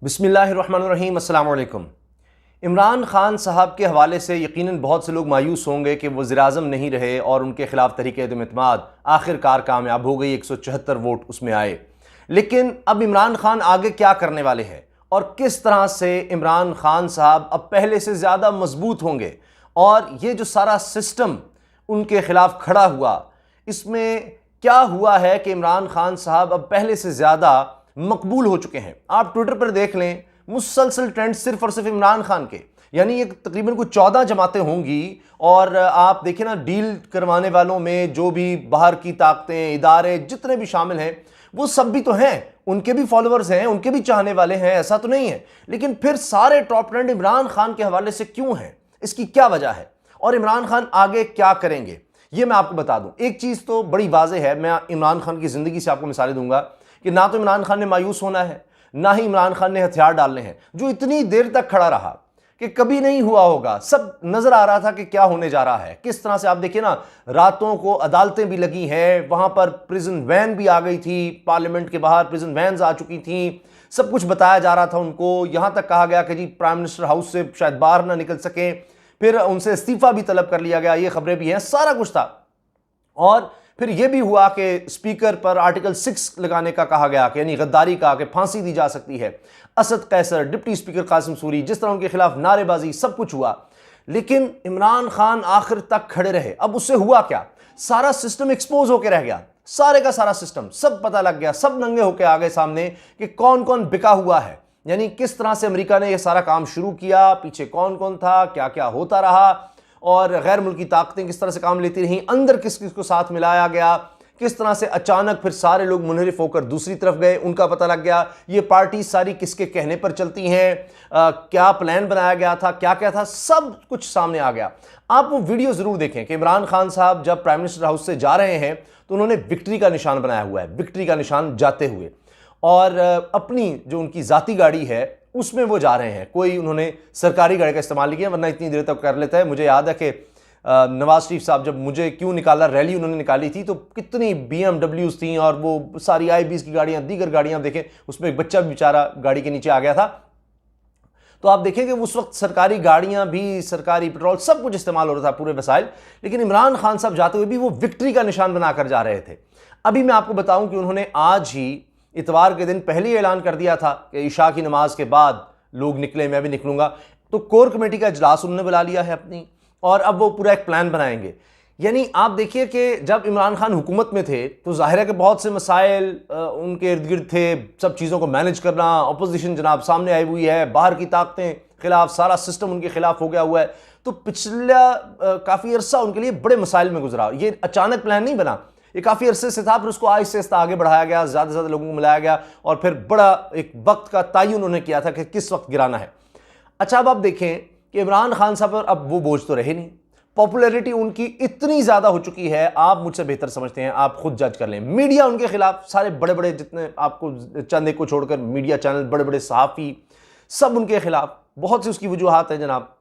बिस्मिल्लाहिर्रहमानिर्रहीम, अस्सलाम वालेकुम। इमरान खान साहब के हवाले से यकीनन बहुत से लोग मायूस होंगे कि वज़ीर-ए-आज़म नहीं रहे और उनके खिलाफ तहरीक-ए-एतमाद आखिरकार कामयाब हो गई, 174 वोट उसमें आए। लेकिन अब इमरान खान आगे क्या करने वाले हैं और किस तरह से इमरान खान साहब अब पहले से ज़्यादा मजबूत होंगे, और ये जो सारा सिस्टम उनके खिलाफ खड़ा हुआ, इसमें क्या हुआ है कि इमरान खान साहब अब पहले से ज़्यादा मकबूल हो चुके हैं। आप ट्विटर पर देख लें, मुसलसल ट्रेंड सिर्फ और सिर्फ इमरान खान के, यानी ये तकरीबन कुछ 14 जमातें होंगी। और आप देखें ना, डील करवाने वालों में जो भी बाहर की ताकतें, इदारे जितने भी शामिल हैं, वो सब भी तो हैं, उनके भी फॉलोअर्स हैं, उनके भी चाहने वाले हैं, ऐसा तो नहीं है। लेकिन फिर सारे टॉप ट्रेंड इमरान खान के हवाले से क्यों हैं, इसकी क्या वजह है और इमरान खान आगे क्या करेंगे, ये मैं आपको बता दूं। एक चीज़ तो बड़ी वाज़ेह है, मैं इमरान खान की ज़िंदगी से आपको मिसालें दूंगा कि ना तो इमरान खान ने मायूस होना है, ना ही इमरान खान ने हथियार डालने हैं। जो इतनी देर तक खड़ा रहा कि कभी नहीं हुआ होगा, सब नजर आ रहा था कि क्या होने जा रहा है, किस तरह से। आप देखिए ना, रातों को अदालतें भी लगी हैं, वहां पर प्रिजन वैन भी आ गई थी, पार्लियामेंट के बाहर प्रिजन वैन्स आ चुकी थी, सब कुछ बताया जा रहा था उनको। यहां तक कहा गया कि जी प्राइम मिनिस्टर हाउस से शायद बाहर ना निकल सके, फिर उनसे इस्तीफा भी तलब कर लिया गया, ये खबरें भी हैं, सारा कुछ था। और फिर यह भी हुआ कि स्पीकर पर आर्टिकल 6 लगाने का कहा गया, कि यानी गद्दारी का, कि फांसी दी जा सकती है। असद कैसर, डिप्टी स्पीकर कासिम सूरी, जिस तरह उनके खिलाफ नारेबाजी, सब कुछ हुआ। लेकिन इमरान खान आखिर तक खड़े रहे। अब उससे हुआ क्या, सारा सिस्टम एक्सपोज होकर रह गया, सारे का सारा सिस्टम, सब पता लग गया, सब नंगे होकर आ गए सामने कि कौन कौन बिका हुआ है। यानी किस तरह से अमेरिका ने यह सारा काम शुरू किया, पीछे कौन कौन था, क्या क्या होता रहा, और गैर मुल्की ताकतें किस तरह से काम लेती रहीं, अंदर किस किस को साथ मिलाया गया, किस तरह से अचानक फिर सारे लोग मुनहरिफ होकर दूसरी तरफ गए, उनका पता लग गया। ये पार्टी सारी किसके कहने पर चलती हैं, क्या प्लान बनाया गया था, क्या क्या था, सब कुछ सामने आ गया। आप वो वीडियो जरूर देखें कि इमरान खान साहब जब प्राइम मिनिस्टर हाउस से जा रहे हैं तो उन्होंने विक्ट्री का निशान बनाया हुआ है, विक्ट्री का निशान जाते हुए, और अपनी जो उनकी जाती गाड़ी है उसमें वो जा रहे हैं। कोई उन्होंने सरकारी गाड़ी का इस्तेमाल नहीं किया, वरना इतनी देर तक कर लेता है। मुझे याद है कि नवाज शरीफ साहब जब मुझे क्यों निकाला रैली उन्होंने निकाली थी, तो कितनी BMWs थी और वो सारी IBs की गाड़ियां, दीगर गाड़ियां देखें, उसमें एक बच्चा बेचारा गाड़ी के नीचे आ गया था। तो आप देखें कि उस वक्त सरकारी गाड़ियां भी, सरकारी पेट्रोल, सब कुछ इस्तेमाल हो रहा था, पूरे वसाइल। लेकिन इमरान खान साहब जाते हुए भी वो विक्ट्री का निशान बनाकर जा रहे थे। अभी मैं आपको बताऊं कि उन्होंने आज ही इतवार के दिन पहले ही ऐलान कर दिया था कि इशा की नमाज के बाद लोग निकले, मैं भी निकलूंगा। तो कोर कमेटी का इजलास उन्होंने बुला लिया है अपनी, और अब वो पूरा एक प्लान बनाएंगे। यानी आप देखिए कि जब इमरान खान हुकूमत में थे तो जाहिर है कि बहुत से मसाइल उनके इर्द गिर्द थे, सब चीज़ों को मैनेज करना। अपोजिशन जनाब सामने आई हुई है, बाहर की ताकतें खिलाफ, सारा सिस्टम उनके खिलाफ हो गया हुआ है। तो पिछला काफ़ी अरसा उनके लिए बड़े मसाइल में गुजरा। ये अचानक प्लान नहीं बना, ये काफ़ी अरसे से था, फिर उसको आहिस्ते आहिस्ते आगे बढ़ाया गया, ज़्यादा से ज़्यादा लोगों को मिलाया गया, और फिर बड़ा एक वक्त का तयन उन्होंने किया था कि किस वक्त गिराना है। अच्छा, अब आप देखें कि इमरान खान साहब पर अब वो बोझ तो रहे नहीं, पॉपुलैरिटी उनकी इतनी ज़्यादा हो चुकी है, आप मुझसे बेहतर समझते हैं, आप खुद जज कर लें। मीडिया उनके खिलाफ, सारे बड़े बड़े जितने आपको चंद एक को छोड़कर मीडिया चैनल, बड़े बड़े सहाफ़ी, सब उनके खिलाफ। बहुत सी उसकी वजूहात हैं जनाब।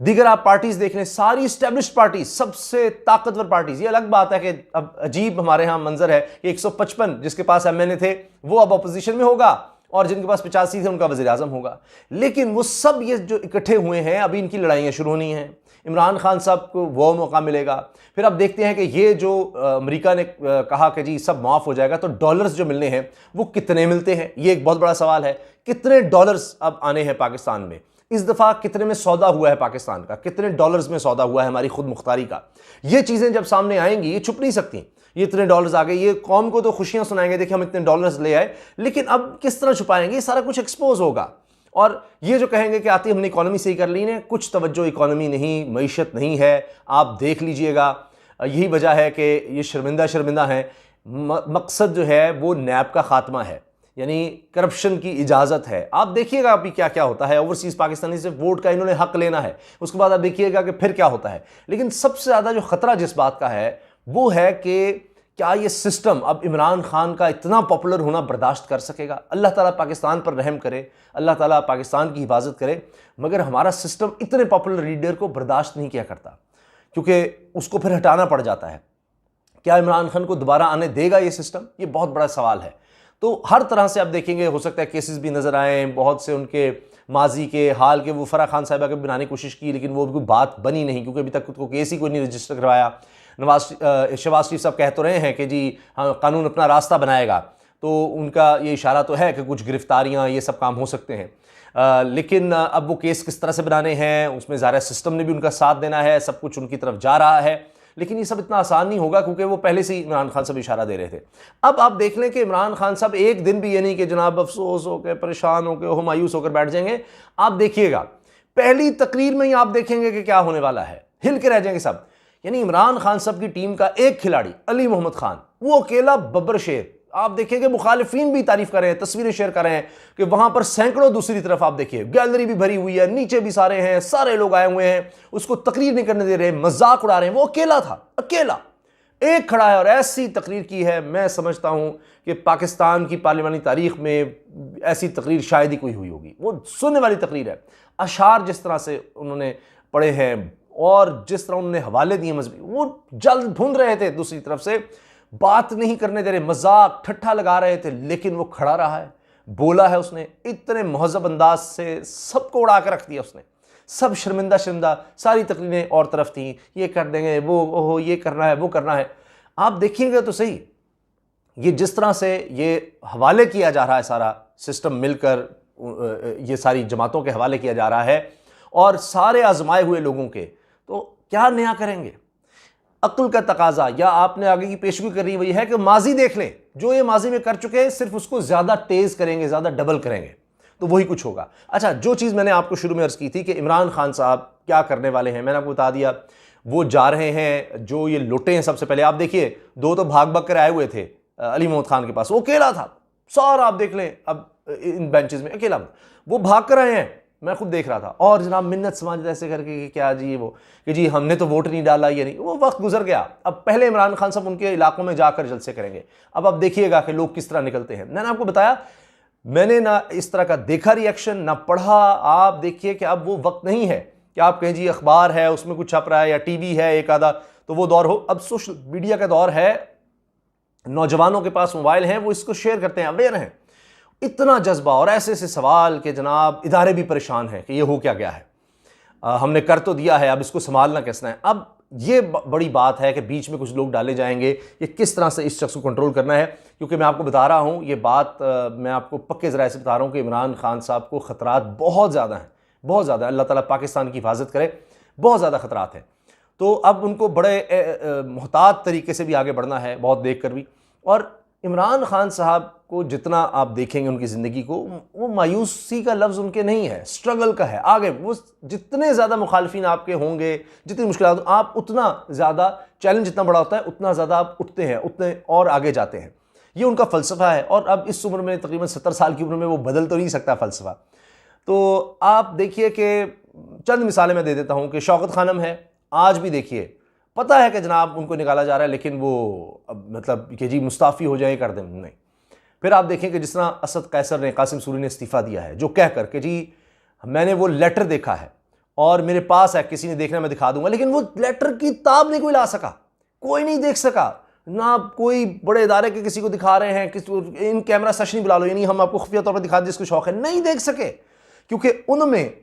दीगर आप पार्टीज देख लें, सारी स्टैब्लिश्ड पार्टीज, सबसे ताकतवर पार्टीज। ये अलग बात है कि अब अजीब हमारे यहां मंजर है कि 155 जिसके पास MNA थे वो अब अपोजिशन में होगा, और जिनके पास 85 थे उनका वज़ीर आज़म होगा। लेकिन वो सब ये जो इकट्ठे हुए हैं, अभी इनकी लड़ाइयाँ शुरू होनी हैं। इमरान खान साहब को वो मौका मिलेगा। फिर अब देखते हैं कि ये जो अमेरिका ने कहा कि जी सब माफ़ हो जाएगा, तो डॉलर्स जो मिलने हैं वो कितने मिलते हैं, ये एक बहुत बड़ा सवाल है। कितने डॉलर्स अब आने हैं पाकिस्तान में, इस दफ़ा कितने में सौदा हुआ है पाकिस्तान का, कितने डॉलर्स में सौदा हुआ है हमारी खुद मुख्तारी का। ये चीज़ें जब सामने आएंगी, ये छुप नहीं सकती। ये इतने डॉलर्स आ गए, ये कौम को तो खुशियां सुनाएंगे, देखिए हम इतने डॉलर्स ले आए, लेकिन अब किस तरह छुपाएंगे, ये सारा कुछ एक्सपोज होगा। और ये जो कहेंगे कि आती हमने इकॉनमी सही कर ली ने, कुछ तवज्जो इकॉनमी नहीं, मईशत नहीं है, आप देख लीजिएगा। यही वजह है कि ये शर्मिंदा हैं। मकसद जो है वो नैब का खात्मा है, यानी करप्शन की इजाज़त है। आप देखिएगा अभी क्या क्या होता है, ओवरसीज़ पाकिस्तानी से वोट का इन्होंने हक लेना है, उसके बाद आप देखिएगा कि फिर क्या होता है। लेकिन सबसे ज़्यादा जो ख़तरा जिस बात का है वो है कि क्या ये सिस्टम अब इमरान खान का इतना पॉपुलर होना बर्दाश्त कर सकेगा। अल्लाह ताला पाकिस्तान पर रहम करे, अल्लाह ताला पाकिस्तान की हिफाजत करे, मगर हमारा सिस्टम इतने पॉपुलर लीडर को बर्दाश्त नहीं किया करता, क्योंकि उसको फिर हटाना पड़ जाता है। क्या इमरान खान को दोबारा आने देगा ये सिस्टम, ये बहुत बड़ा सवाल है। तो हर तरह से आप देखेंगे, हो सकता है केसेस भी नज़र आए, बहुत से उनके माजी के हाल के, वो फराह खान साहिबा के बनाने की कोशिश की, लेकिन वो कोई बात बनी नहीं, क्योंकि अभी तक उसको केस ही कोई नहीं रजिस्टर करवाया। शहबाज शरीफ साहब कह तो रहे हैं कि जी हाँ, कानून अपना रास्ता बनाएगा, तो उनका ये इशारा तो है कि कुछ गिरफ्तारियां, ये सब काम हो सकते हैं। लेकिन अब वो केस किस तरह से बनाने हैं, उसमें ज़ाहिर सिस्टम ने भी उनका साथ देना है, सब कुछ उनकी तरफ जा रहा है, लेकिन ये सब इतना आसान नहीं होगा, क्योंकि वो पहले से ही इमरान खान साहब इशारा दे रहे थे। अब आप देख लें कि इमरान खान साहब एक दिन भी ये नहीं कि जनाब अफसोस होकर, परेशान होकर, मायूस होकर बैठ जाएंगे। आप देखिएगा पहली तकरीर में ही आप देखेंगे कि क्या होने वाला है, हिल के रह जाएंगे सब। यानी इमरान खान साहब की टीम का एक खिलाड़ी अली मोहम्मद खान, वो अकेला बब्बर शेर, आप देखेंगे मुखालिफिन भी तारीफ कर रहे हैं, तस्वीरें शेयर कर रहे हैं कि वहां पर सैकड़ों, दूसरी तरफ आप देखिए गैलरी भी भरी हुई है, नीचे भी सारे हैं, सारे लोग आए हुए हैं, उसको तकरीर नहीं करने दे रहे, मजाक उड़ा रहे हैं। वो अकेला था, अकेला एक खड़ा है और ऐसी तकरीर की है, मैं समझता हूं कि पाकिस्तान की पार्लियामानी तारीख में ऐसी तकरीर शायद ही कोई हुई होगी। वो सुनने वाली तकरीर है, अशार जिस तरह से उन्होंने पढ़े हैं और जिस तरह उन्होंने हवाले दिए मजहबी, वो जल्द भून रहे थे, दूसरी तरफ से बात नहीं करने दे रहे, मजाक ठट्ठा लगा रहे थे, लेकिन वो खड़ा रहा है, बोला है उसने, इतने महज़ब अंदाज से सबको उड़ा कर रख दिया उसने। सब शर्मिंदा शर्मिंदा, सारी तकरीरें और तरफ थी, ये कर देंगे, वो ओहो ये करना है, वो करना है। आप देखिएगा तो सही, ये जिस तरह से ये हवाले किया जा रहा है, सारा सिस्टम मिलकर ये सारी जमातों के हवाले किया जा रहा है और सारे आजमाए हुए लोगों के, तो क्या नया करेंगे? अक्ल का तकाजा, या आपने आगे की पेशगोई करी वही है कि माजी देख लें, जो ये माजी में कर चुके हैं, सिर्फ उसको ज़्यादा तेज़ करेंगे, ज़्यादा डबल करेंगे, तो वही कुछ होगा। अच्छा, जो चीज़ मैंने आपको शुरू में अर्ज़ की थी कि इमरान खान साहब क्या करने वाले हैं, मैंने आपको बता दिया। वो जा रहे हैं, जो ये लुटे हैं, सबसे पहले आप देखिए, दो तो भाग भाग कर आए हुए थे अली मोहम्मद खान के पास, वो अकेला था सारा, आप देख लें अब इन बेंचेस में अकेला, वो भाग कर आए हैं, मैं खुद देख रहा था। और जनाब मिन्नत समाज ऐसे करके कि क्या जी वो कि जी हमने तो वोट नहीं डाला, ये नहीं, वो वक्त गुजर गया। अब पहले इमरान खान साहब उनके इलाकों में जाकर जलसे करेंगे। अब आप देखिएगा कि लोग किस तरह निकलते हैं। मैंने आपको बताया, मैंने ना इस तरह का देखा रिएक्शन, ना पढ़ा। आप देखिए कि अब वो वक्त नहीं है कि आप कहें जी अखबार है उसमें कुछ छप रहा है या टीवी है एक आधा, तो वो दौर हो। अब सोशल मीडिया का दौर है, नौजवानों के पास मोबाइल हैं, वो इसको शेयर करते हैं, अवेयर हैं। इतना जज्बा और ऐसे ऐसे सवाल कि जनाब इदारे भी परेशान हैं कि ये हो क्या गया है, हमने कर तो दिया है, अब इसको संभालना कैसे है। अब ये बड़ी बात है कि बीच में कुछ लोग डाले जाएंगे, ये किस तरह से इस शख्स को कंट्रोल करना है। क्योंकि मैं आपको बता रहा हूँ ये बात, मैं आपको पक्के ज़राए से बता रहा हूँ कि इमरान खान साहब को ख़तरात बहुत ज़्यादा हैं, बहुत ज़्यादा। अल्लाह ताला पाकिस्तान की हिफाजत करे, बहुत ज़्यादा ख़तरात हैं। तो अब उनको बड़े मुहतात तरीके से भी आगे बढ़ना है, बहुत देख कर भी। और इमरान खान साहब को जितना आप देखेंगे उनकी ज़िंदगी को, वो मायूसी का लफ्ज़ उनके नहीं है, स्ट्रगल का है। आगे वो जितने ज़्यादा मुखालिफिन आपके होंगे, जितनी मुश्किलात, आप उतना ज़्यादा चैलेंज जितना बड़ा होता है, उतना ज़्यादा आप उठते हैं, उतने और आगे जाते हैं। ये उनका फ़लसफ़ा है। और अब इस उम्र में, तकरीबन 70 साल की उम्र में, वो बदल तो नहीं सकता फ़लसफ़ा। तो आप देखिए कि चंद मिसालें मैं दे देता हूँ कि शौकत खानम है, आज भी देखिए पता है कि जनाब उनको निकाला जा रहा है, लेकिन वो अब मतलब कि जी मुस्ताफ़ी हो जाए, कर दें, नहीं। फिर आप देखें कि जिस तरह असद कैसर ने, कासिम सूरी ने इस्तीफ़ा दिया है, जो कह कर कि जी मैंने वो लेटर देखा है और मेरे पास है, किसी ने देखना मैं दिखा दूंगा, लेकिन वो लेटर की ताब नहीं कोई ला सका, कोई नहीं देख सका ना। कोई बड़े इदारे के किसी को दिखा रहे हैं, इन कैमरा सेशन बुला लो, यानी हम आपको खुफिया तौर पर दिखा दें, जिसको शौक है, नहीं देख सके, क्योंकि उनमें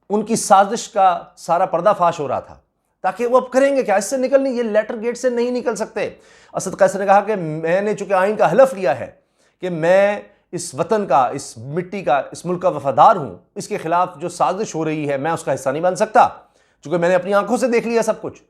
उनकी साजिश का सारा पर्दाफाश हो रहा था, ताकि वो अब करेंगे क्या, इससे निकल नहीं, ये लेटर गेट से नहीं निकल सकते। असद कैसर ने कहा कि मैंने चूंकि आइन का हलफ लिया है कि मैं इस वतन का, इस मिट्टी का, इस मुल्क का वफादार हूं, इसके खिलाफ जो साजिश हो रही है मैं उसका हिस्सा नहीं बन सकता, चूंकि मैंने अपनी आंखों से देख लिया सब कुछ।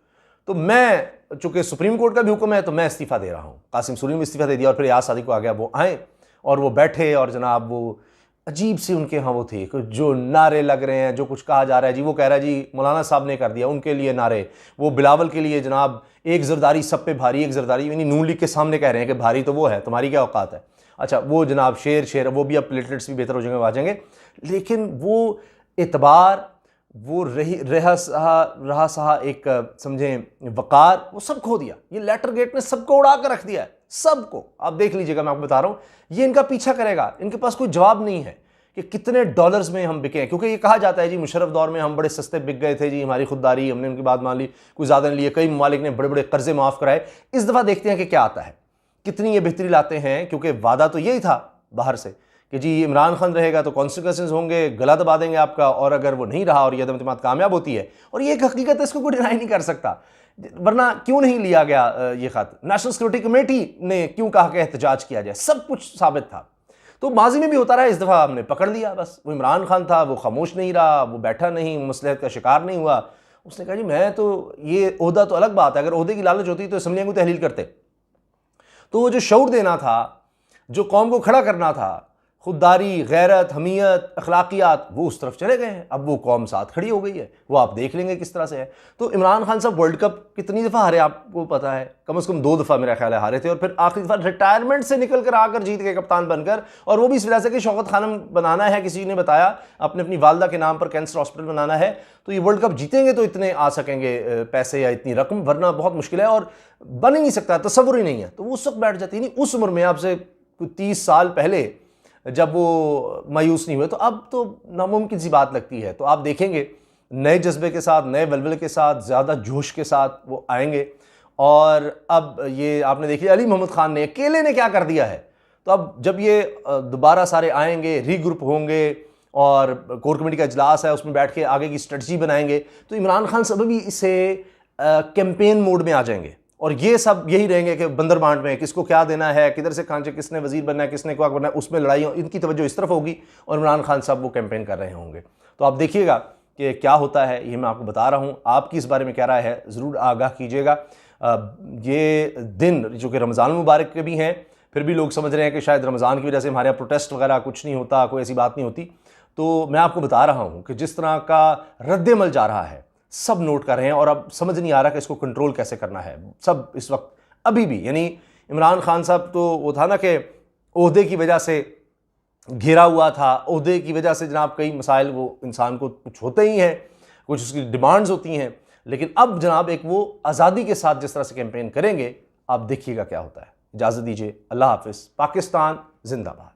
तो मैं, चूंकि सुप्रीम कोर्ट का भी हुक्म है, तो मैं इस्तीफा दे रहा हूं। कासिम सूरी ने इस्तीफा दे दिया और फिर याद सादी को आ गया, वो आए और वो बैठे, और जनाब वो अजीब सी उनके यहाँ वो थी, जो नारे लग रहे हैं, जो कुछ कहा जा रहा है जी, वो कह रहा है जी मौलाना साहब ने कर दिया, उनके लिए नारे, वो बिलावल के लिए जनाब एक जरदारी सब पे भारी, एक जरदारी, यानी नून लीग के सामने कह रहे हैं कि भारी तो वो है, तुम्हारी क्या औकात है। अच्छा, वो जनाब शेर, वो भी अब प्लेटलेट्स भी बेहतर हो जाएंगे, आ जाएंगे, लेकिन वो एतबार, वो रहा सहा एक समझें वकार, वो सब खो दिया। ये लेटर गेट ने सबको उड़ा कर रख दिया है, सबको। आप देख लीजिएगा, मैं आपको बता रहा हूँ, ये इनका पीछा करेगा। इनके पास कोई जवाब नहीं है कि कितने डॉलर्स में हम बिके हैं, क्योंकि ये कहा जाता है जी मुशर्रफ दौर में हम बड़े सस्ते बिक गए थे जी, हमारी खुददारी, हमने उनकी बात मान ली, कुछ ज़्यादा नहीं लिए, कई ममालिक ने बड़े बड़े कर्जे माफ़ कराए। इस दफ़ा देखते हैं कि क्या आता है। कितनी ये बेहतरी लाते हैं, क्योंकि वादा तो यही था बाहर से कि जी इमरान खान रहेगा तो कॉन्सिक्वेंसेज होंगे, गला दबा देंगे आपका, और अगर वो नहीं रहा और ये अदम इत्मीनाद कामयाब होती है, और ये एक हकीकत है, इसको कोई डिनाई नहीं कर सकता, वरना क्यों नहीं लिया गया ये खत, नेशनल सिक्योरिटी कमेटी ने क्यों कहा कि एहतजाज किया जाए, सब कुछ साबित था। तो माजी में भी होता रहा, इस दफ़ा हमने पकड़ लिया, बस वो इमरान खान था, वो खामोश नहीं रहा, वो बैठा नहीं, मसलहत का शिकार नहीं हुआ, उसने कहा जी मैं तो, ये ओहदा तो अलग बात है, अगर ओहदे की लालच होती तो असम्बलियाँ को तहलील करते। तो वो जो शऊर देना था, जो कौम को खड़ा करना था, खुददारी, गैरत, हमीयत, अखलाकियात, वो उस तरफ चले गए हैं। अब वो कौम साथ खड़ी हो गई है, वो आप देख लेंगे किस तरह से है। तो इमरान खान साहब वर्ल्ड कप कितनी दफ़ा हारे आपको पता है, कम से कम 2 दफ़ा मेरा ख्याल है हारे थे, और फिर आखिरी दफ़ा रिटायरमेंट से निकल कर आकर जीत गए कप्तान बनकर, और वो भी इस वजह से कि शौकत खानम बनाना है, किसी ने बताया अपने अपनी वालदा के नाम पर कैंसर हॉस्पिटल बनाना है, तो ये वर्ल्ड कप जीतेंगे तो इतने आ सकेंगे पैसे या इतनी रकम, वरना बहुत मुश्किल है और बन ही नहीं सकता, तसव्वुर ही नहीं है। तो वो उस वक्त बैठ जाती नहीं, उस उम्र में आपसे 30 साल पहले जब वो मायूस नहीं हुए, तो अब तो नामुमकिन सी बात लगती है। तो आप देखेंगे नए जज्बे के साथ, नए वलवले के साथ, ज़्यादा जोश के साथ वो आएंगे। और अब ये आपने देखिए अली मोहम्मद खान ने अकेले ने क्या कर दिया है, तो अब जब ये दोबारा सारे आएंगे, रीग्रुप होंगे और कोर कमेटी का इजलास है, उसमें बैठ के आगे की स्ट्रेटजी बनाएंगे, तो इमरान खान सब भी इसे कैंपेन मोड में आ जाएंगे, और ये सब यही रहेंगे कि बंदर बांट में किसको क्या देना है, किधर से खांचे, किसने वजीर बनना है, किसने क्या बनना है, उसमें लड़ाई, इनकी तवज्जो इस तरफ होगी और इमरान खान साहब वो कैंपेन कर रहे होंगे। तो आप देखिएगा कि क्या होता है, ये मैं आपको बता रहा हूँ। आपकी इस बारे में क्या राय है, ज़रूर आगाह कीजिएगा। ये दिन जो कि रमज़ान मुबारक के भी हैं, फिर भी लोग समझ रहे हैं कि शायद रमज़ान की वजह से हमारे यहाँ प्रोटेस्ट वगैरह कुछ नहीं होता, कोई ऐसी बात नहीं होती। तो मैं आपको बता रहा हूँ कि जिस तरह का रद्द-ए-अमल जा रहा है, सब नोट कर रहे हैं, और अब समझ नहीं आ रहा कि इसको कंट्रोल कैसे करना है। सब इस वक्त अभी भी, यानी इमरान खान साहब तो वो था ना कि ओहदे की वजह से घिरा हुआ था, ओहदे की वजह से जनाब कई मसाइल वो इंसान को कुछ होते ही हैं, कुछ उसकी डिमांड्स होती हैं, लेकिन अब जनाब एक वो आज़ादी के साथ जिस तरह से कैंपेन करेंगे, आप देखिएगा क्या होता है। इजाज़त दीजिए, अल्लाह हाफ़िज़। पाकिस्तान जिंदाबाद।